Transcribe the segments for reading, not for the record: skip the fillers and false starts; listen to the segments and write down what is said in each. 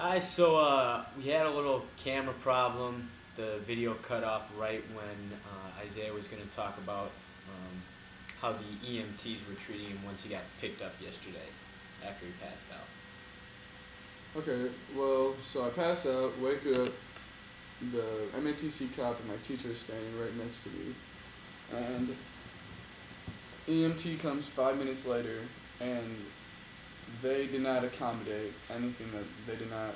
We had a little camera problem. The video cut off right when Isaiah was going to talk about how the EMTs were treating him once he got picked up yesterday after he passed out. Okay, well, so I pass out, wake up, the MATC cop and my teacher is standing right next to me, and EMT comes 5 minutes later, and they did not accommodate anything that they did not.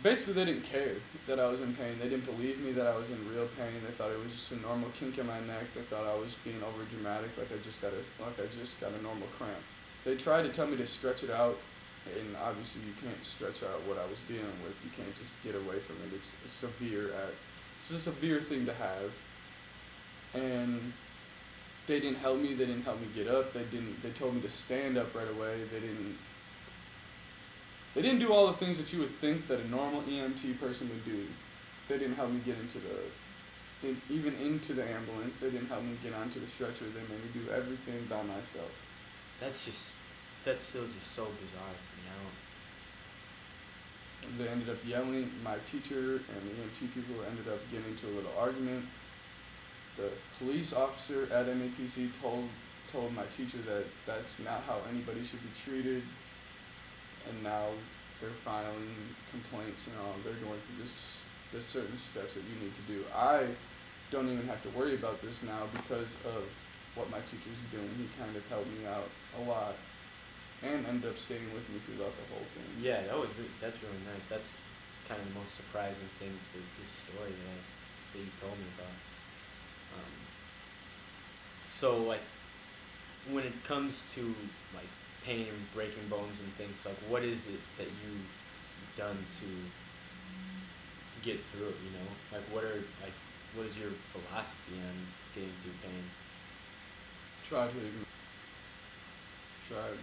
Basically, they didn't care that I was in pain. They didn't believe me that I was in real pain. They thought it was just a normal kink in my neck. They thought I was being over dramatic, like I just got a normal cramp. They tried to tell me to stretch it out, and obviously you can't stretch out what I was dealing with. You can't just get away from it. It's a severe thing to have, and they didn't help me. They didn't help me get up. They told me to stand up right away. They didn't do all the things that you would think that a normal EMT person would do. They didn't help me get even into the ambulance. They didn't help me get onto the stretcher. They made me do everything by myself. That's still just so bizarre to me. They ended up yelling. My teacher and the EMT people ended up getting into a little argument. The police officer at MATC told my teacher that that's not how anybody should be treated. And now they're filing complaints and all. They're going through the certain steps that you need to do. I don't even have to worry about this now because of what my teacher's doing. He kind of helped me out a lot and ended up staying with me throughout the whole thing. Yeah, that's really nice. That's kind of the most surprising thing for this story that you told me about. So, like, when it comes to, like, pain and breaking bones and things, like, what is it that you've done to get through it, you know? Like, what is your philosophy on getting through pain? Try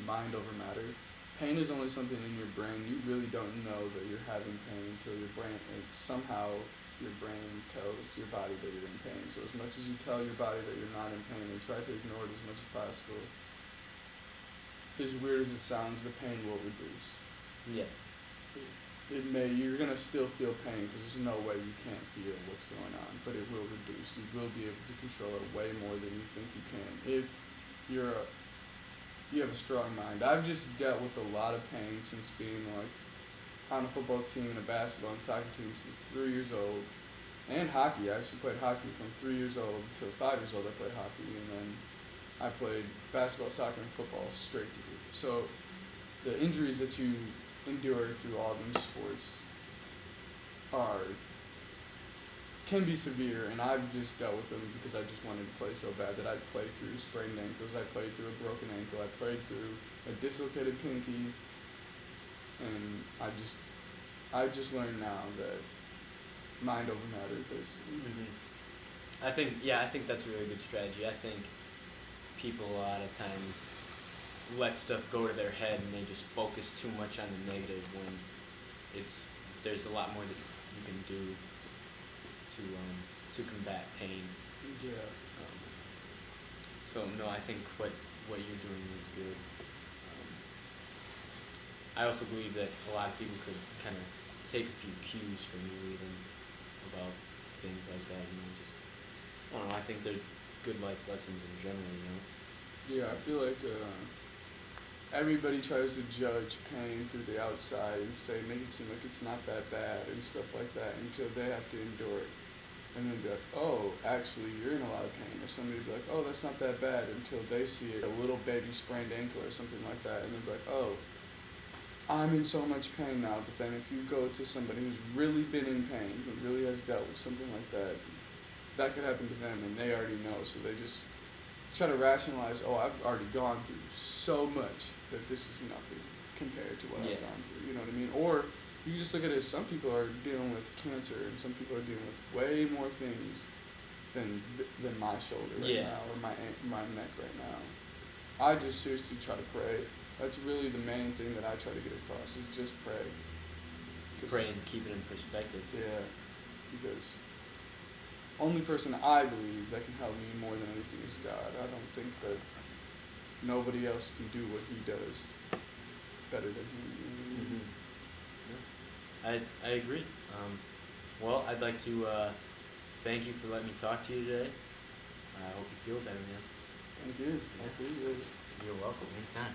mind over matter. Pain is only something in your brain. You really don't know that you're having pain until your brain, somehow your brain tells your body that you're in pain. So as much as you tell your body that you're not in pain and try to ignore it as much as possible, as weird as it sounds, the pain will reduce. Yeah. You're going to still feel pain because there's no way you can't feel what's going on, but it will reduce. You will be able to control it way more than you think you can if you have a strong mind. I've just dealt with a lot of pain since being like on a football team and a basketball and soccer team since 3 years old. And hockey. I actually played hockey from 3 years old to 5 years old. I played hockey, and then I played basketball, soccer, and football straight through. So the injuries that you endure through all them sports can be severe, and I've just dealt with them because I just wanted to play so bad that I played through sprained ankles, I played through a broken ankle, I played through a dislocated pinky, and I've just learned now that mind over matter, basically. Mm-hmm. I think that's a really good strategy. I think people a lot of times let stuff go to their head and they just focus too much on the negative when there's a lot more that you can do to combat pain. Yeah. So no, I think what you're doing is good. I also believe that a lot of people could kind of take a few cues from you even about things like that. You know, just I don't know. I think they're good life lessons in general. You know. Yeah, I feel like everybody tries to judge pain through the outside and make it seem like it's not that bad and stuff like that until they have to endure it. And then be like, oh, actually, you're in a lot of pain. Or somebody would be like, oh, that's not that bad until they see it, a little baby sprained ankle or something like that. And they'd be like, oh, I'm in so much pain now. But then if you go to somebody who's really been in pain, who really has dealt with something like that, that could happen to them and they already know. So they just try to rationalize, oh, I've already gone through so much that this is nothing compared to what I've gone through. You know what I mean? Or you just look at it as some people are dealing with cancer and some people are dealing with way more things than my shoulder right now or my neck right now. I just seriously try to pray. That's really the main thing that I try to get across is just pray. Pray and keep it in perspective. Yeah, because only person I believe that can help me more than anything is God. I don't think that nobody else can do what he does better than him. Mm-hmm. I agree. Well, I'd like to thank you for letting me talk to you today. I hope you feel better, man. Thank you. I appreciate it. You're welcome. Anytime.